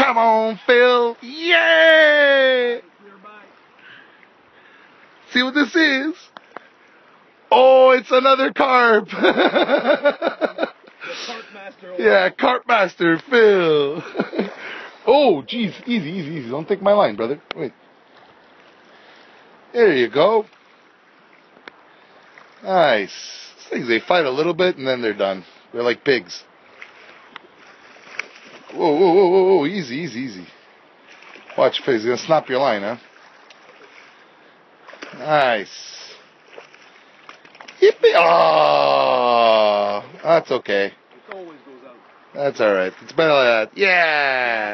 Come on, Phil. Yay! See what this is? Oh, it's another carp. Yeah, Carp Master Phil. Oh, jeez. Easy. Don't take my line, brother. Wait. There you go. Nice. These things, they fight a little bit and then they're done. They're like pigs. Whoa. Easy. Watch, Phil. He's going to snap your line, huh? Nice. Yippee! Oh, that's okay. It always goes out. That's all right. It's better like that. Yeah.